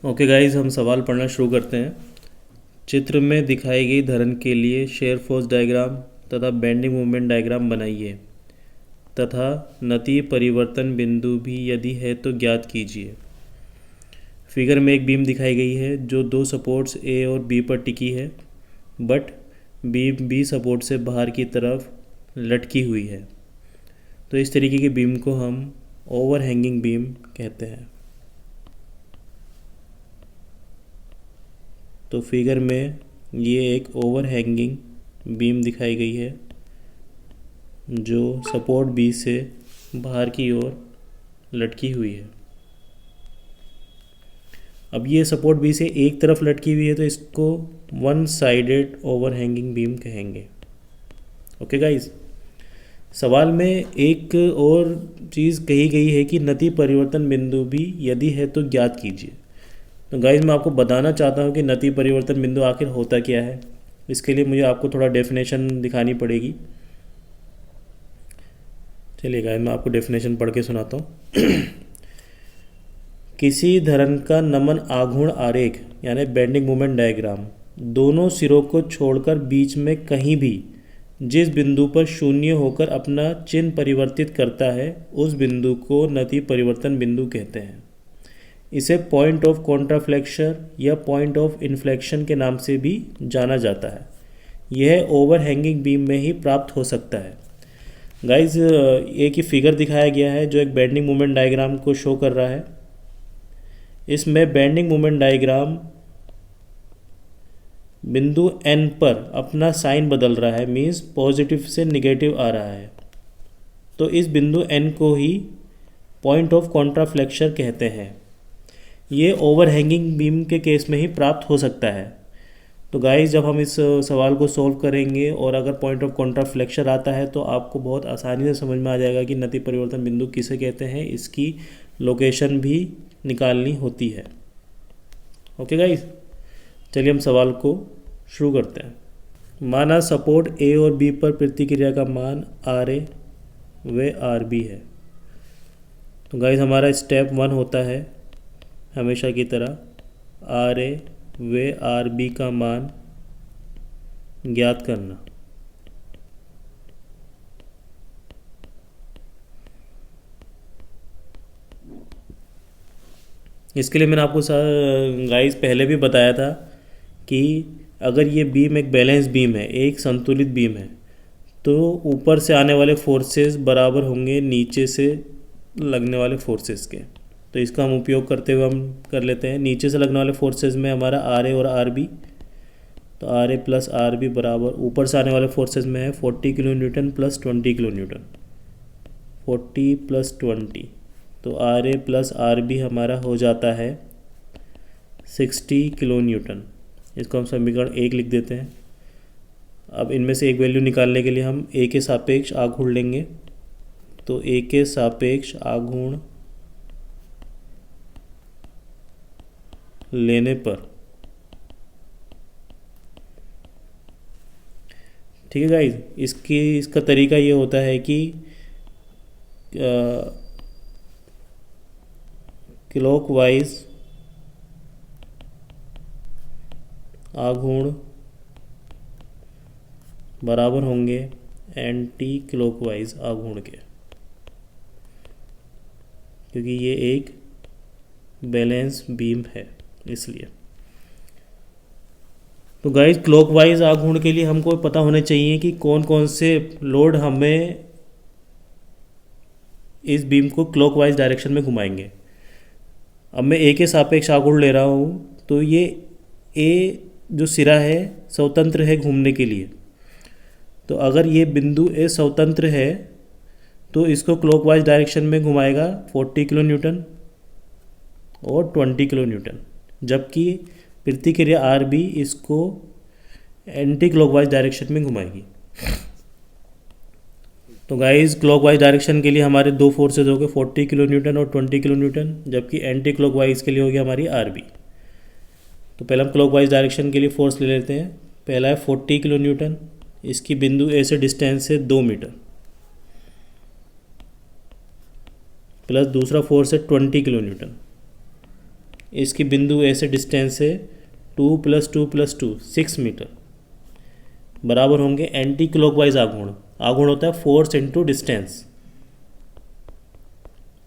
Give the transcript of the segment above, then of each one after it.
Okay guys, हम सवाल पढ़ना शुरू करते हैं। चित्र में दिखाई गई धरण के लिए शेयर फोर्स डायग्राम तथा बेंडिंग मोमेंट डायग्राम बनाइए तथा नतीय परिवर्तन बिंदु भी यदि है तो ज्ञात कीजिए। फिगर में एक बीम दिखाई गई है जो दो सपोर्ट्स ए और बी पर टिकी है, बट बीम बी सपोर्ट से बाहर की तरफ लटकी हुई है। तो इस तरीके की बीम को हम ओवरहैंगिंग बीम कहते हैं। तो फिगर में ये एक ओवरहैंगिंग बीम दिखाई गई है जो सपोर्ट बी से बाहर की ओर लटकी हुई है। अब ये सपोर्ट बी से एक तरफ लटकी हुई है तो इसको वन साइडेड ओवरहैंगिंग बीम कहेंगे। ओके गाइस, सवाल में एक और चीज़ कही गई है कि नतीय परिवर्तन बिंदु भी यदि है तो ज्ञात कीजिए। तो गाइस, मैं आपको बताना चाहता हूँ कि नतीय परिवर्तन बिंदु आखिर होता क्या है। इसके लिए मुझे आपको थोड़ा डेफिनेशन दिखानी पड़ेगी। चलिए गाइस, मैं आपको डेफिनेशन पढ़ के सुनाता हूँ। किसी धरण का नमन आघूर्ण आरेख यानी बेंडिंग मोमेंट डायग्राम दोनों सिरों को छोड़कर बीच में कहीं भी जिस बिंदु पर शून्य होकर अपना चिन्ह परिवर्तित करता है उस बिंदु को नतीय परिवर्तन बिंदु कहते हैं। इसे पॉइंट ऑफ कॉन्ट्राफ्लेक्शन या पॉइंट ऑफ इन्फ्लेक्शन के नाम से भी जाना जाता है। यह ओवरहैंगिंग बीम में ही प्राप्त हो सकता है। गाइस, एक ही फिगर दिखाया गया है जो एक बेंडिंग मोमेंट डायग्राम को शो कर रहा है। इसमें बेंडिंग मोमेंट डायग्राम बिंदु एन पर अपना साइन बदल रहा है, मीन्स पॉजिटिव से निगेटिव आ रहा है। तो इस बिंदु एन को ही पॉइंट ऑफ कॉन्ट्राफ्लेक्शन कहते हैं। ये ओवरहैंगिंग बीम के केस में ही प्राप्त हो सकता है। तो गाइस, जब हम इस सवाल को सॉल्व करेंगे और अगर पॉइंट ऑफ कॉन्ट्राफ्लेक्शन आता है तो आपको बहुत आसानी से समझ में आ जाएगा कि नतीय परिवर्तन बिंदु किसे कहते हैं। इसकी लोकेशन भी निकालनी होती है। ओके गाइस, चलिए हम सवाल को शुरू करते हैं। माना सपोर्ट ए और बी पर प्रतिक्रिया का मान आर ए व आर बी है। तो गाइस, हमारा स्टेप 1 होता है हमेशा की तरह आर ए व आर बी का मान ज्ञात करना। इसके लिए मैंने आपको गाइस पहले भी बताया था कि अगर ये बीम एक बैलेंस बीम है, एक संतुलित बीम है, तो ऊपर से आने वाले फोर्सेस बराबर होंगे नीचे से लगने वाले फोर्सेस के। तो इसका हम उपयोग करते हुए हम कर लेते हैं। नीचे से लगने वाले फोर्सेस में हमारा आर ए और आर बी, तो R A plus R B बराबर ऊपर से आने वाले फोर्सेस में है 40 kilo newton plus 20 kilo newton, 40 plus 20, तो R A plus R B हमारा हो जाता है 60 किलो न्यूटन। इसको हम समीकरण 1 लिख देते हैं। अब इनमें से एक वैल्यू निकालने के लिए हम ए के सापेक्ष आघूर्ण लेंगे। तो ए के सापेक्ष आघूर्ण लेने पर, ठीक है गाइस, इसका तरीका ये होता है कि क्लॉकवाइज आघूर्ण बराबर होंगे एंटी क्लॉकवाइज आघूर्ण के, क्योंकि ये एक बैलेंस बीम है इसलिए। तो गाइस, क्लॉकवाइज आघूर्ण के लिए हमको पता होना चाहिए कि कौन कौन से लोड हमें इस बीम को क्लॉकवाइज डायरेक्शन में घुमाएंगे। अब मैं ए के सापेक्ष आघूर्ण ले रहा हूँ, तो ये ए जो सिरा है स्वतंत्र है घूमने के लिए। तो अगर ये बिंदु ए स्वतंत्र है तो इसको क्लॉकवाइज डायरेक्शन में घुमाएगा 40 किलो न्यूटन और 20 किलो न्यूटन, जबकि प्रतिक्रिया आर बी इसको एंटी क्लॉकवाइज डायरेक्शन में घुमाएगी। तो गाइस, क्लॉकवाइज डायरेक्शन के लिए हमारे दो फोर्सेज हो गए 40 किलो न्यूटन और 20 किलो न्यूटन, जबकि एंटी क्लॉकवाइज के लिए हो गया हमारी आर बी। तो पहले हम क्लॉकवाइज डायरेक्शन के लिए फोर्स ले लेते हैं। पहला है 40 किलो न्यूटन, इसकी बिंदु ए से डिस्टेंस है 2 मीटर, प्लस दूसरा फोर्स है 20 किलो न्यूटन, इसकी बिंदु ए से डिस्टेंस है 2 + 2 + 2 6 मीटर, बराबर होंगे एंटी क्लॉकवाइज आघूर्ण। आघूर्ण होता है फोर्स इनटू डिस्टेंस।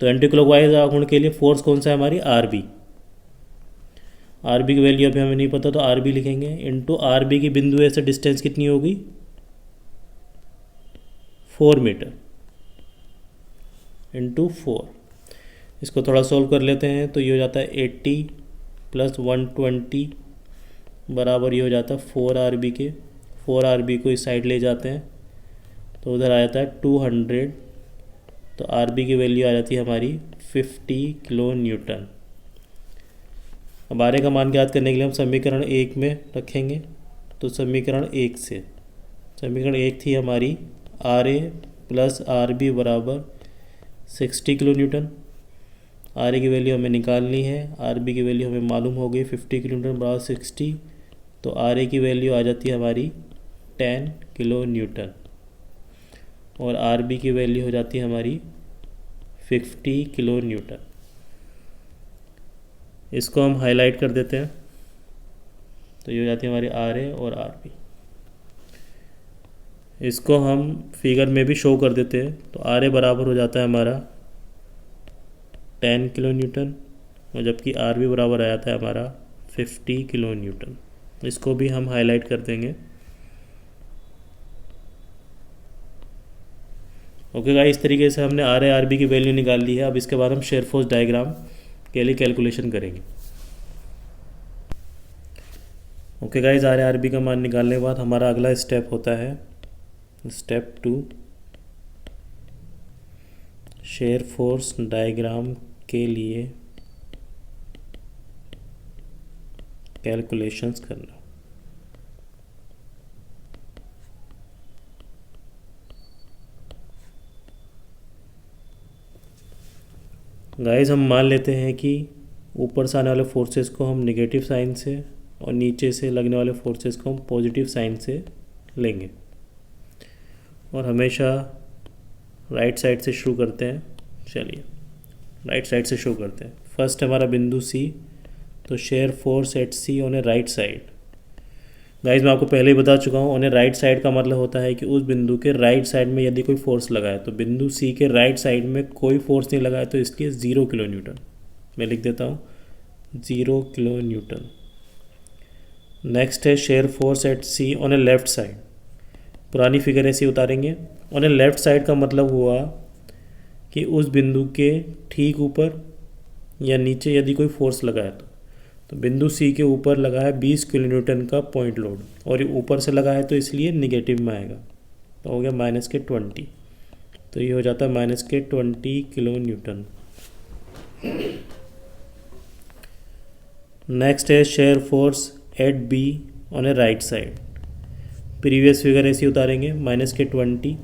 तो एंटी क्लॉकवाइज आघूर्ण के लिए फोर्स कौन सा है हमारी, आर बी। आर बी की वैल्यू अभी हमें नहीं पता, तो आर बी लिखेंगे इनटू आर बी की बिंदु ए से डिस्टेंस कितनी होगी, 4 मीटर इंटू 4। इसको थोड़ा सॉल्व कर लेते हैं, तो ये हो जाता है 80 + 120 बराबर ये हो जाता है 4 आर बी के। 4 आर बी को इस साइड ले जाते हैं तो उधर आ जाता है 200। तो आर बी की वैल्यू आ जाती है हमारी 50 किलो न्यूटन। अब आर ए का मान ज्ञात करने के लिए हम समीकरण 1 में रखेंगे। तो समीकरण 1 से, समीकरण 1 थी हमारी R A plus R B बराबर 60 किलो न्यूटन। आर ए की वैल्यू हमें निकालनी है, आर बी की वैल्यू हमें मालूम हो गई 50 किलो न्यूटन बराबर 60। तो आर ए की वैल्यू आ जाती है हमारी 10 किलो न्यूटन और आर बी की वैल्यू हो जाती है हमारी 50 किलो न्यूटन। इसको हम हाईलाइट कर देते हैं, तो ये हो जाती है हमारी आर ए और आर बी। इसको हम फिगर में भी शो कर देते हैं, तो आर ए बराबर हो जाता है हमारा 10 किलो न्यूटन और जबकि आर बी बराबर आ जाता है हमारा 50 किलो न्यूटन। इसको भी हम हाईलाइट कर देंगे। ओके गाइस, इस तरीके से हमने आर ए आर बी की वैल्यू निकाल ली है। अब इसके बाद हम शेयर फोर्स डायग्राम के लिए कैलकुलेशन करेंगे। Okay guys, R A R B का मान निकालने के बाद हमारा अगला स्टेप होता है स्टेप 2, शेयर फोर्स डायग्राम के लिए कैलकुलेशंस करना। गाइस, हम मान लेते हैं कि ऊपर से आने वाले फोर्सेस को हम नेगेटिव साइन से और नीचे से लगने वाले फोर्सेस को हम पॉजिटिव साइन से लेंगे और हमेशा राइट साइड से शुरू करते हैं। चलिए राइट साइड से शुरू करते हैं। फर्स्ट हमारा बिंदु सी, तो shear force at C on A right side. Guys, मैं आपको पहले ही बता चुका हूँ, ऑन ए राइट साइड का मतलब होता है कि उस बिंदु के राइट साइड में यदि कोई फोर्स लगा है, तो बिंदु सी के राइट साइड में कोई फोर्स नहीं लगा है तो इसलिए 0 किलो न्यूटन। मैं लिख देता हूँ 0 किलो न्यूटन। नेक्स्ट है shear force at C on A left side. पुरानी फिगर ऐसी उतारेंगे। ऑन ए लेफ्ट साइड का मतलब हुआ कि उस बिंदु के ठीक ऊपर या नीचे यदि कोई फोर्स लगा है तो बिंदु सी के ऊपर लगा है 20 किलो न्यूटन का पॉइंट लोड और ये ऊपर से लगा है तो इसलिए निगेटिव में आएगा, तो हो गया -20। तो ये हो जाता है -20 किलो न्यूटन। नेक्स्ट है shear force at be on A right side. Previous figure ऐसी उतारेंगे -20।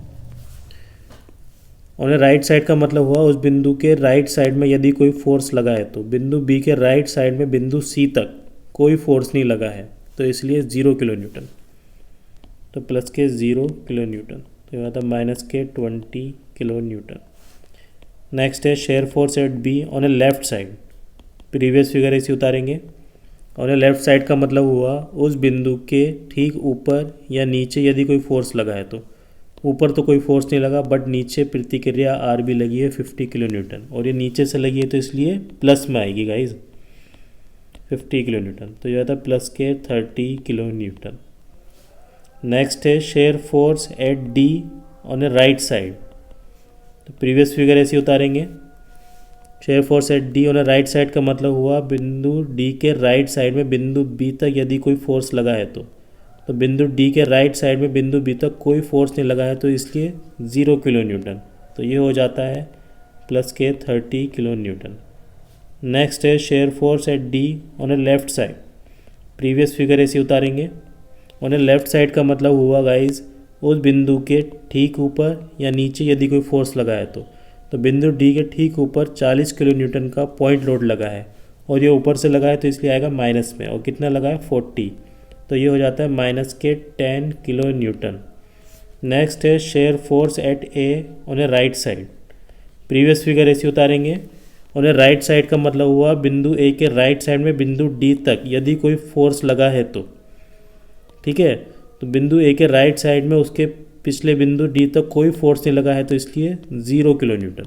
ऑन ए राइट साइड का मतलब हुआ उस बिंदु के राइट साइड में यदि कोई फोर्स लगा है, तो बिंदु बी के राइट साइड में बिंदु सी तक कोई फोर्स नहीं लगा है तो इसलिए 0 किलो न्यूटन। तो प्लस के 0 किलो न्यूटन, तो ये आता है -20 किलो न्यूटन। नेक्स्ट है shear force at be on A left side. Previous figure ऐसी उतारेंगे। ऑन ए लेफ्ट साइड का मतलब हुआ उस बिंदु के ठीक ऊपर या नीचे यदि कोई फोर्स लगा है, तो ऊपर तो कोई फोर्स नहीं लगा बट नीचे प्रतिक्रिया आर भी लगी है 50 किलो न्यूटन और ये नीचे से लगी है तो इसलिए प्लस में आएगी गाइज 50 किलो न्यूटन। तो ये आता है प्लस के 30 किलो न्यूटन। नेक्स्ट है shear force at D on A right side. तो प्रीवियस फिगर ऐसी उतारेंगे। Shear force at D on A right side का मतलब हुआ बिंदु डी के राइट साइड में बिंदु बी तक यदि कोई फोर्स लगा है, तो बिंदु डी के राइट साइड में बिंदु बी तक कोई फोर्स नहीं लगा है तो इसलिए 0 किलो न्यूटन। तो ये हो जाता है प्लस के 30 किलो न्यूटन। नेक्स्ट है shear force at D on A left side. Previous figure ऐसे उतारेंगे। ऑन ए लेफ्ट साइड का मतलब हुआ गाइज उस बिंदु के ठीक ऊपर या नीचे यदि कोई फोर्स लगा है, तो बिंदु डी के ठीक ऊपर 40 किलो न्यूटन का पॉइंट लोड लगा है और ये ऊपर से लगा है तो इसलिए आएगा माइनस में, और कितना लगा है 40। तो ये हो जाता है -10 किलो न्यूटन। नेक्स्ट है shear force eight A on A right side. Previous figure ऐसी उतारेंगे। और राइट साइड का मतलब हुआ बिंदु ए के राइट साइड में बिंदु डी तक यदि कोई फोर्स लगा है तो, ठीक है। तो बिंदु ए के राइट साइड में उसके पिछले बिंदु डी तक कोई फोर्स नहीं लगा है तो इसलिए 0 किलो न्यूटन।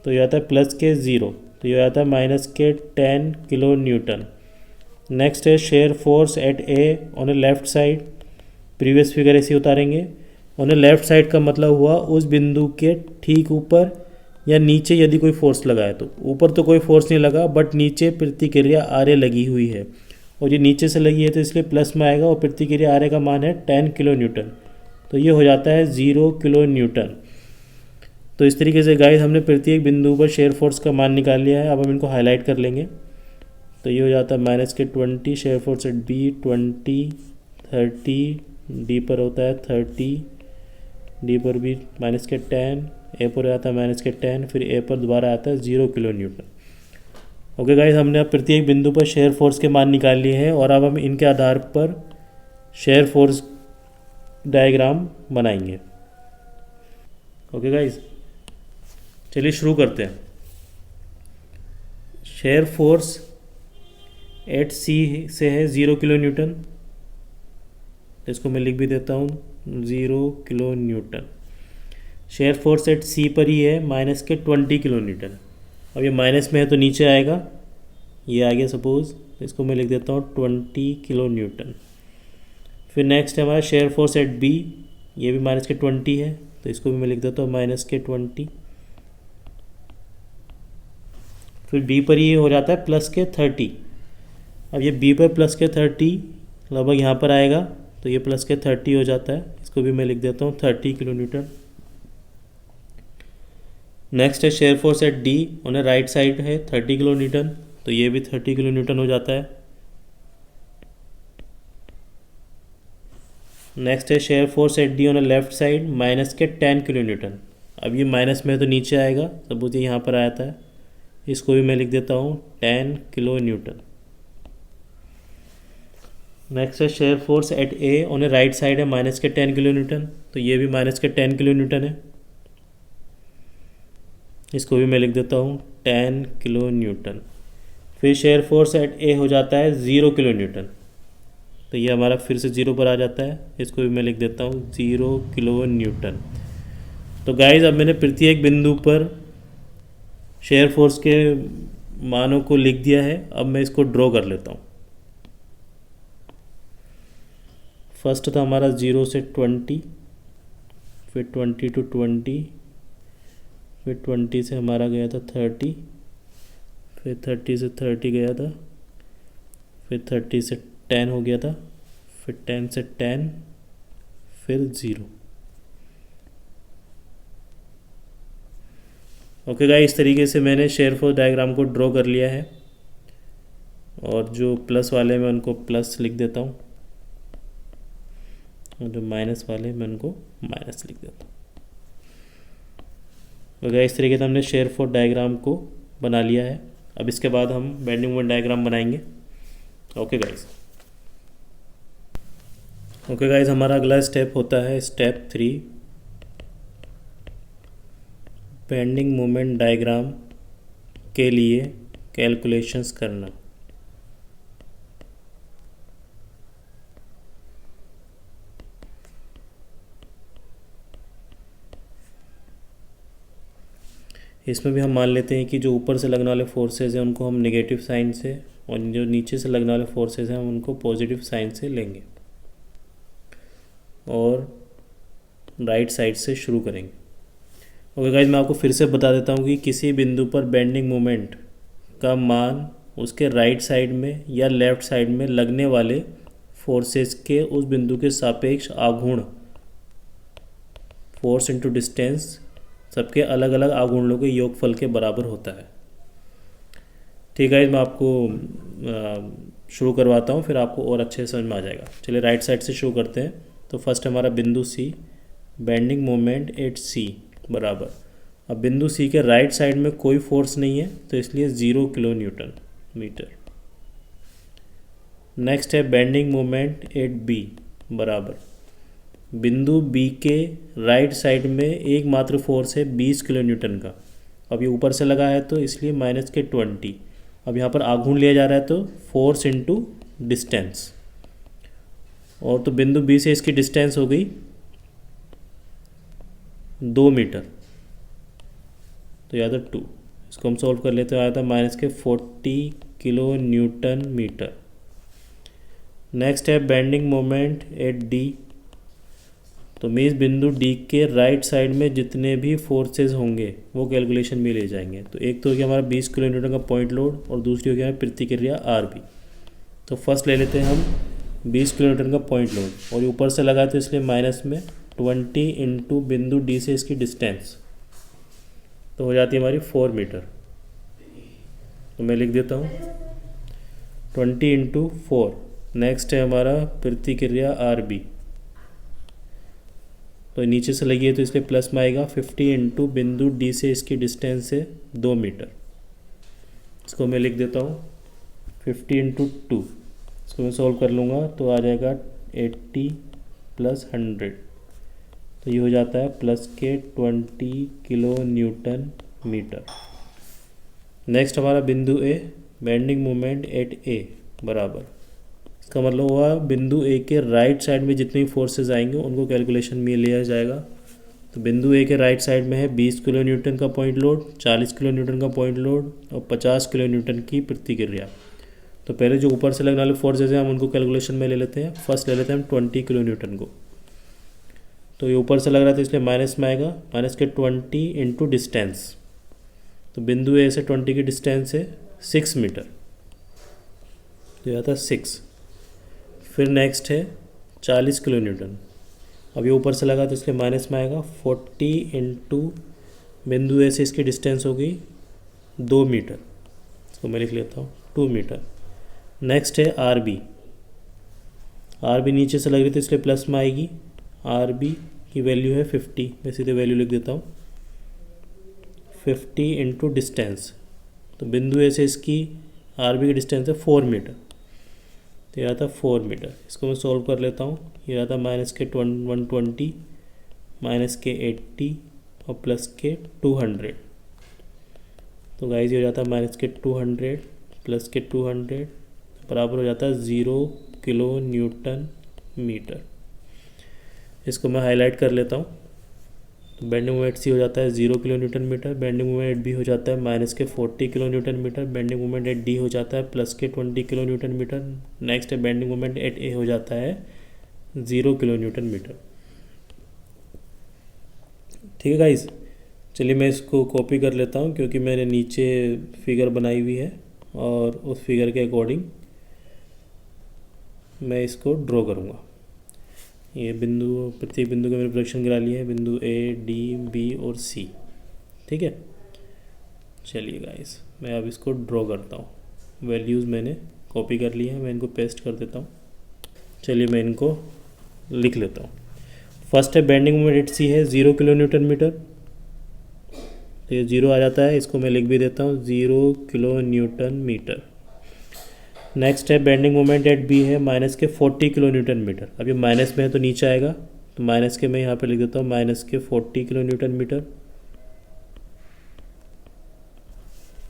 तो ये आता है प्लस के 0, तो ये आता है माइनस के 10 किलो न्यूटन। नेक्स्ट है shear force eight A on A left side. Previous figure ऐसे उतारेंगे। ऑन ए लेफ्ट साइड का मतलब हुआ उस बिंदु के ठीक ऊपर या नीचे यदि कोई फोर्स लगा है तो। ऊपर तो कोई फोर्स नहीं लगा बट नीचे प्रतिक्रिया आर्य लगी हुई है और ये नीचे से लगी है तो इसलिए प्लस में आएगा और प्रतिक्रिया आर्य का मान है 10 किलो न्यूटन। तो ये हो जाता है 0 किलो न्यूटन। तो इस तरीके से गाइस हमने प्रत्येक बिंदु पर शेयर फोर्स का मान निकाल लिया है। अब हम इनको हाईलाइट कर लेंगे। तो ये हो जाता है माइनस के 20 shear force at B 20 30 D पर होता है 30 डी पर भी माइनस के 10 ए पर आता है माइनस के 10 फिर ए पर दोबारा आता है 0 किलो न्यूटन। ओके गाइस, हमने अब प्रत्येक बिंदु पर शेयर फोर्स के मान निकाल लिए हैं और अब हम इनके आधार पर शेयर फोर्स डायग्राम बनाएंगे। ओके गाइस, चलिए शुरू करते हैं। शेयर फोर्स एट सी से है 0 किलो न्यूटन, इसको मैं लिख भी देता हूँ 0 kilo newton. Shear force at C पर ही है माइनस के 20 किलो न्यूटन। अब ये माइनस में है तो नीचे आएगा, ये आ गया सपोज, इसको मैं लिख देता हूँ 20 किलो न्यूटन। फिर नेक्स्ट है हमारा शेयर फोर्स एट बी, ये भी माइनस के 20 है तो इसको भी मैं लिख देता हूँ माइनस के 20। फिर बी पर ये हो जाता है प्लस के 30। अब ये बी पर प्लस के 30 लगभग यहाँ पर आएगा तो ये प्लस के 30 हो जाता है, इसको भी मैं लिख देता हूँ 30 किलो न्यूटन। नेक्स्ट है शेयर फोर्स एट डी, उन्हें राइट साइड है 30 किलो न्यूटन तो ये भी 30 किलो न्यूटन हो जाता है। नेक्स्ट है shear force at D on left side minus के 10 किलो न्यूटन। अब ये माइनस में है तो नीचे आएगा, सपोज ये यहाँ पर आया था, इसको भी मैं लिख देता हूँ 10 किलो न्यूटन। नेक्स्ट है shear force eight A on right side है माइनस के 10 किलो न्यूटन तो ये भी माइनस के 10 किलो न्यूटन है, इसको भी मैं लिख देता हूँ 10 किलो न्यूटन। फिर शेयर फोर्स एट ए हो जाता है 0 किलो न्यूटन तो ये हमारा फिर से 0 पर आ जाता है, इसको भी मैं लिख देता हूँ 0 किलो न्यूटन। तो गाइज अब मैंने प्रत्येक बिंदु पर शेयर फोर्स के मानों को लिख दिया है। अब मैं इसको ड्रॉ कर लेता हूँ। फर्स्ट था हमारा 0 से 20, फिर 20 to 20, फिर 20 से हमारा गया था 30, फिर 30 से 30 गया था, फिर 30 से 10 हो गया था, फिर 10 से 10, फिर 0। ओके गाइस, इस तरीके से मैंने शेयर फोर्स डायग्राम को ड्रॉ कर लिया है और जो प्लस वाले मैं उनको प्लस लिख देता हूँ और जो माइनस वाले मैं उनको माइनस लिख देता हूँ। तो इस तरीके से हमने शेयर फोर्स डायग्राम को बना लिया है। अब इसके बाद हम बेंडिंग मोमेंट डायग्राम बनाएंगे। ओके गाइस, हमारा अगला स्टेप होता है स्टेप 3, बेंडिंग मोमेंट डायग्राम के लिए कैलकुलेशंस करना। इसमें भी हम मान लेते हैं कि जो ऊपर से लगने वाले फोर्सेस हैं उनको हम नेगेटिव साइन से और जो नीचे से लगने वाले फोर्सेस हैं हम उनको पॉजिटिव साइन से लेंगे और राइट साइड से शुरू करेंगे। ओके गाइस, मैं आपको फिर से बता देता हूँ कि किसी बिंदु पर बेंडिंग मोमेंट का मान उसके राइट साइड में या लेफ़्ट साइड में लगने वाले फोर्सेस के उस बिंदु के सापेक्ष आघूर्ण, फोर्स इनटू डिस्टेंस, सबके अलग अलग आघूर्णों के योगफल के बराबर होता है। ठीक है, मैं आपको शुरू करवाता हूँ, फिर आपको और अच्छे से समझ में आ जाएगा। चलिए राइट साइड से शुरू करते हैं। तो फर्स्ट हमारा बिंदु सी, बेंडिंग मोमेंट एट सी बराबर, अब बिंदु सी के राइट साइड में कोई फोर्स नहीं है तो इसलिए 0 किलो न्यूटन मीटर। नेक्स्ट है बेंडिंग मोमेंट एट बी बराबर, बिंदु बी के राइट साइड में एकमात्र फोर्स है 20 किलो न्यूटन का अब ये ऊपर से लगा है तो इसलिए -20। अब यहाँ पर आघूर्ण लिया जा रहा है तो फोर्स इंटू डिस्टेंस, और तो बिंदु बी से इसकी डिस्टेंस हो गई 2 मीटर, तो याद है 2। इसको हम सॉल्व कर लेते हैं, आया था -40 किलो न्यूटन मीटर। नेक्स्ट है बेंडिंग मोमेंट एट डी। तो मीन्स बिंदु डी के राइट साइड में जितने भी फोर्सेस होंगे वो कैलकुलेशन में ले जाएंगे। तो एक तो हो गया हमारा 20 किलो न्यूटन का पॉइंट लोड, और दूसरी हो गया प्रतिक्रिया आर बी। तो फर्स्ट ले लेते हैं हम 20 किलो न्यूटन का पॉइंट लोड, और ऊपर से लगा तो इसलिए माइनस में 20 इंटू बिंदु डी से इसकी डिस्टेंस, तो हो जाती है हमारी 4 मीटर। तो मैं लिख देता हूँ 20 इंटू 4। नेक्स्ट है हमारा प्रतिक्रिया आर बी, तो नीचे से लगी है तो इसलिए प्लस में आएगा 50 इंटू बिंदु डी से इसकी डिस्टेंस है 2 मीटर। इसको मैं लिख देता हूँ 50 इंटू 2। इसको मैं सॉल्व कर लूँगा तो आ जाएगा 80 प्लस 100, तो ये हो जाता है प्लस के 20 किलो न्यूटन मीटर। नेक्स्ट हमारा बिंदु ए, बेंडिंग मोमेंट एट ए बराबर, इसका मतलब हुआ बिंदु ए के राइट साइड में जितनी फोर्सेस आएंगे उनको कैलकुलेशन में लिया जाएगा। तो बिंदु ए के राइट साइड में है 20 किलो न्यूटन का पॉइंट लोड, 40 किलो न्यूटन का पॉइंट लोड और 50 किलो न्यूटन की प्रतिक्रिया। तो पहले जो ऊपर से लगने वाले फोर्सेज हैं हम उनको कैलकुलेशन में ले लेते हैं। फर्स्ट ले लेते हैं हम 20 किलो न्यूटन को, तो ये ऊपर से लग रहा था इसलिए माइनस में आएगा, माइनस के 20 इंटू डिस्टेंस। तो बिंदु ए से 20 की डिस्टेंस है 6 मीटर, तो यह था 6। फिर नेक्स्ट है 40 किलो न्यूटन, अब ये ऊपर से लगा तो इसलिए माइनस में आएगा 40 इंटू बिंदु ए से इसकी डिस्टेंस होगी 2 मीटर, इसको मैं लिख लेता हूँ 2 मीटर। नेक्स्ट है आर बी, आर बी नीचे से लग रही थी इसलिए प्लस में आएगी। आर बी की वैल्यू है 50, मैं सीधे वैल्यू लिख देता हूँ 50 इंटू डिस्टेंस। तो बिंदु ए से इसकी आर बी की डिस्टेंस है 4 मीटर, तो यह था 4 मीटर। इसको मैं सॉल्व कर लेता हूँ, ये आता माइनस के 120 माइनस के 80 और प्लस के 200। तो गाइस ये हो जाता है माइनस के 200 प्लस के 200 बराबर हो जाता है 0 किलो न्यूटन मीटर। इसको मैं हाईलाइट कर लेता हूँ। तो बेंडिंग मोमेंट सी हो जाता है 0 kilo newton metre, bending moment B हो जाता है माइनस के 40 kilo newton metre, bending moment at D हो जाता है प्लस के 20 किलो न्यूटन मीटर। नेक्स्ट है बेंडिंग मोमेंट एट ए हो जाता है 0 किलो न्यूटन मीटर। ठीक है गाइस, चलिए मैं इसको कॉपी कर लेता हूँ क्योंकि मैंने नीचे फिगर बनाई हुई है और उस फिगर के अकॉर्डिंग मैं इसको ड्रॉ करूँगा। ये बिंदु, प्रत्येक बिंदु का मैंने प्रोजेक्शन गिरा लिया है, बिंदु ए डी बी और सी। ठीक है, चलिए गाइस मैं अब इसको ड्रॉ करता हूँ। वैल्यूज़ मैंने कॉपी कर ली है, मैं इनको पेस्ट कर देता हूँ। चलिए मैं इनको लिख लेता हूँ। फर्स्ट है बेंडिंग मोमेंट एट सी है 0 किलो न्यूटन मीटर, तो ये 0 आ जाता है, इसको मैं लिख भी देता हूँ 0 किलो न्यूटन मीटर। नेक्स्ट है बेंडिंग मोमेंट एट बी है माइनस के 40 किलो न्यूटन मीटर। अब ये माइनस में है तो नीचे आएगा, तो माइनस के मैं यहाँ पे लिख देता हूँ माइनस के 40 किलो न्यूटन मीटर।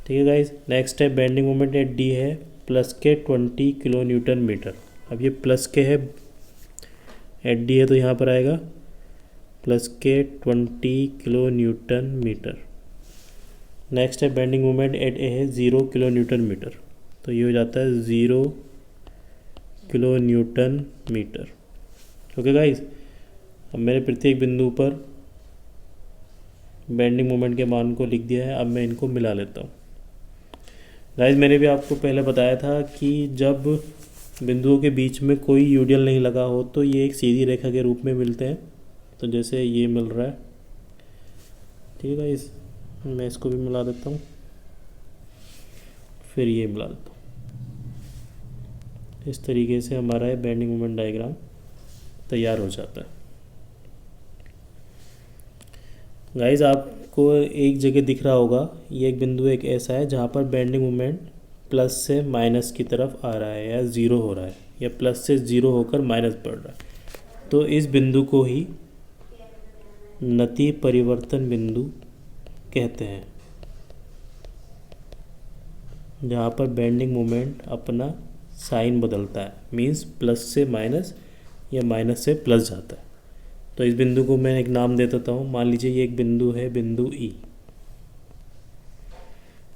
ठीक है गाइस, नेक्स्ट है बेंडिंग मोमेंट एट डी है प्लस के 20 किलो न्यूटन मीटर। अब ये प्लस के है, एट डी है तो यहाँ पर आएगा प्लस के 20 किलो न्यूटन मीटर। नेक्स्ट है बेंडिंग मोमेंट एट ए है 0 किलो न्यूटन मीटर, तो ये हो जाता है 0 kilo newton metre. Okay guys, अब मैंने प्रत्येक बिंदु पर बेंडिंग मोमेंट के मान को लिख दिया है। अब मैं इनको मिला लेता हूँ। गाइस मैंने भी आपको पहले बताया था कि जब बिंदुओं के बीच में कोई यूडियल नहीं लगा हो तो ये एक सीधी रेखा के रूप में मिलते हैं। तो जैसे ये मिल रहा है, ठीक है गाइस, मैं इसको भी मिला देता हूँ, फिर ये मिला देता हूँ। इस तरीके से हमारा ये बेंडिंग मोमेंट डायग्राम तैयार हो जाता है। गाइस आपको एक जगह दिख रहा होगा, ये एक बिंदु एक ऐसा है जहाँ पर बेंडिंग मोमेंट प्लस से माइनस की तरफ आ रहा है या ज़ीरो हो रहा है, या प्लस से ज़ीरो होकर माइनस बढ़ रहा है। तो इस बिंदु को ही नति परिवर्तन बिंदु कहते हैं। जहाँ पर बेंडिंग मोमेंट अपना साइन बदलता है, मीन्स प्लस से माइनस या माइनस से प्लस जाता है। तो इस बिंदु को मैं एक नाम दे देता हूँ। मान लीजिए ये एक बिंदु है, बिंदु ई,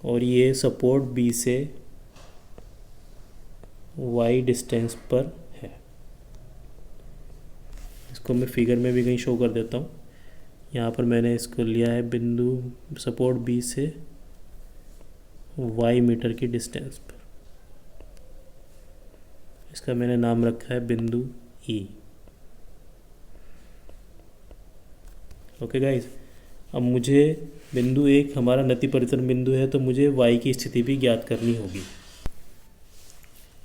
और ये सपोर्ट बी से वाई डिस्टेंस पर है। इसको मैं फिगर में भी कहीं शो कर देता हूँ। यहाँ पर मैंने इसको लिया है बिंदु सपोर्ट बी से वाई मीटर की डिस्टेंस पर। इसका मैंने नाम रखा है बिंदु ई। ओके गाइस, अब मुझे बिंदु एक हमारा नति परिवर्तन बिंदु है, तो मुझे वाई की स्थिति भी ज्ञात करनी होगी।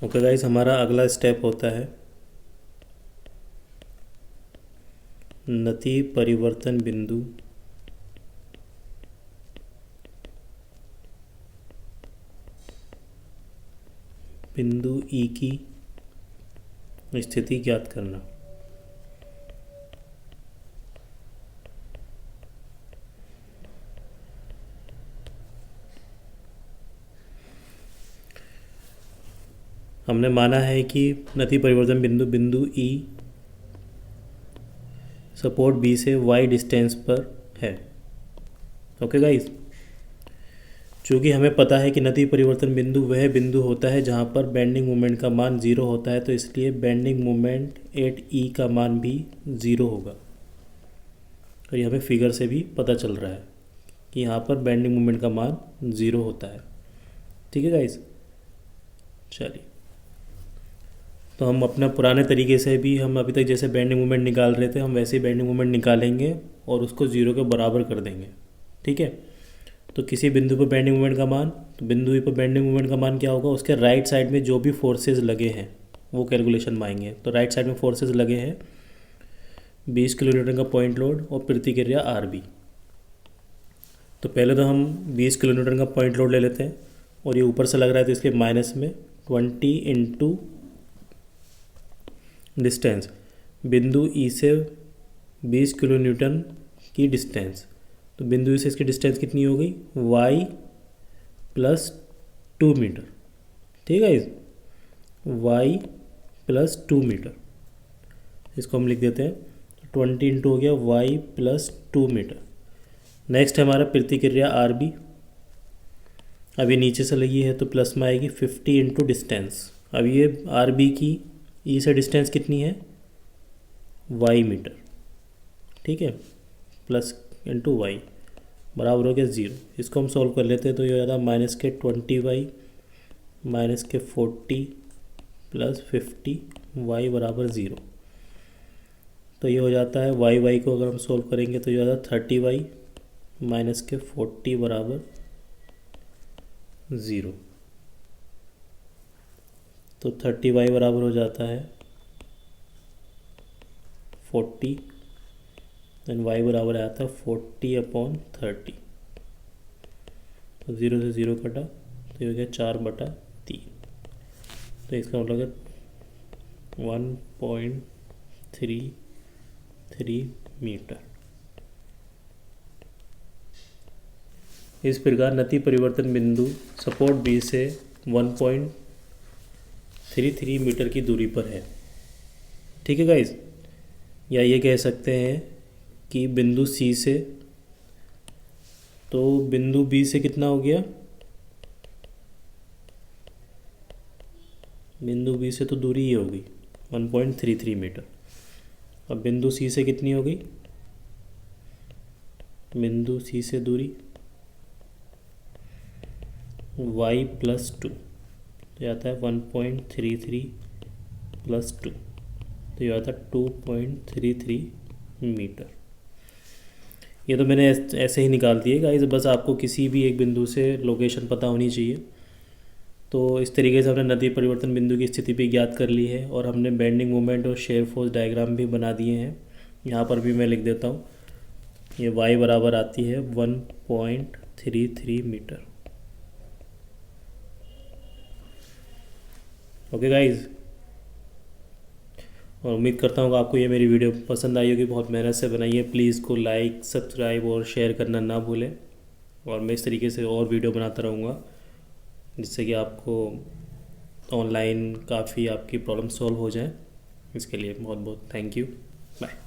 ओके गाइस, हमारा अगला स्टेप होता है नति परिवर्तन बिंदु बिंदु ई की स्थिति ज्ञात करना। हमने माना है कि नति परिवर्तन बिंदु बिंदु ई सपोर्ट बी से वाई डिस्टेंस पर है। ओके गाइस, चूँकि हमें पता है कि नति परिवर्तन बिंदु वह बिंदु होता है जहाँ पर बेंडिंग मोमेंट का मान 0 होता है, तो इसलिए बेंडिंग मोमेंट एट ई का मान भी 0 होगा। और ये हमें फिगर से भी पता चल रहा है कि यहाँ पर बेंडिंग मोमेंट का मान 0 होता है। ठीक है गाइस, चलिए, तो हम अपना पुराने तरीके से भी, हम अभी तक जैसे बेंडिंग मोमेंट निकाल रहे थे, हम वैसे ही बेंडिंग मोमेंट निकालेंगे और उसको 0 के बराबर कर देंगे। ठीक है, तो किसी बिंदु पर बेंडिंग मोमेंट का मान, तो बिंदु पर बेंडिंग मोमेंट का मान क्या होगा, उसके राइट साइड में जो भी फोर्सेस लगे हैं वो कैलकुलेशन में आएंगे। तो राइट साइड में फोर्सेस लगे हैं 20 किलो न्यूटन का पॉइंट लोड और प्रतिक्रिया आर बी। तो पहले तो हम 20 किलो न्यूटन का पॉइंट लोड ले लेते हैं, और ये ऊपर से लग रहा है तो इसके माइनस में 20 इंटू डिस्टेंस, बिंदु ई से 20 किलो न्यूटन की डिस्टेंस, तो बिंदु ई से इसकी डिस्टेंस कितनी हो गई, y प्लस 2 मीटर। ठीक है, y प्लस 2 मीटर, इसको हम लिख देते हैं 20 इंटू हो गया y प्लस 2 मीटर। नेक्स्ट है हमारा प्रतिक्रिया आर बी, अभी नीचे से लगी है तो प्लस में आएगी 50 इंटू डिस्टेंस। अब ये आर बी की ई से डिस्टेंस कितनी है, वाई मीटर। ठीक है, प्लस इंटू वाई बराबर हो गया 0। इसको हम सॉल्व कर लेते हैं, तो ये हो जाता है माइनस के 20y माइनस के 40 प्लस 50 y बराबर 0। तो ये हो जाता है वाई को अगर हम सॉल्व करेंगे तो ये हो जाता है 30y माइनस के 40 बराबर 0। तो 30y बराबर हो जाता है 40, देन y बराबर आता है 40/30। तो 0 से 0 कटा, तो ये हो गया 4/3। तो इसका मतलब है 1.33 मीटर। इस प्रकार नति परिवर्तन बिंदु सपोर्ट बी से 1.33 मीटर की दूरी पर है। ठीक है गाइज, या ये कह सकते हैं कि बिंदु सी से, तो बिंदु बी से कितना हो गया, बिंदु बी से तो दूरी ये होगी 1.33 मीटर। अब बिंदु सी से कितनी हो गई, बिंदु सी से दूरी y प्लस 2, तो आता है 1.33 प्लस 2, तो ये आता है 2.33 मीटर। ये तो मैंने ऐसे ही निकाल दिए गाइस, बस आपको किसी भी एक बिंदु से लोकेशन पता होनी चाहिए। तो इस तरीके से हमने नति परिवर्तन बिंदु की स्थिति भी ज्ञात कर ली है, और हमने बेंडिंग मोमेंट और शेयर फोर्स डायग्राम भी बना दिए हैं। यहाँ पर भी मैं लिख देता हूँ, ये y बराबर आती है 1.33 मीटर। ओके गाइज, और उम्मीद करता हूँ कि आपको ये मेरी वीडियो पसंद आई होगी। बहुत मेहनत से बनाई है, प्लीज़ को लाइक, सब्सक्राइब और शेयर करना ना भूलें, और मैं इस तरीके से और वीडियो बनाता रहूँगा। जिससे कि आपको ऑनलाइन काफ़ी आपकी प्रॉब्लम सॉल्व हो जाए। इसके लिए बहुत बहुत थैंक यू। बाय।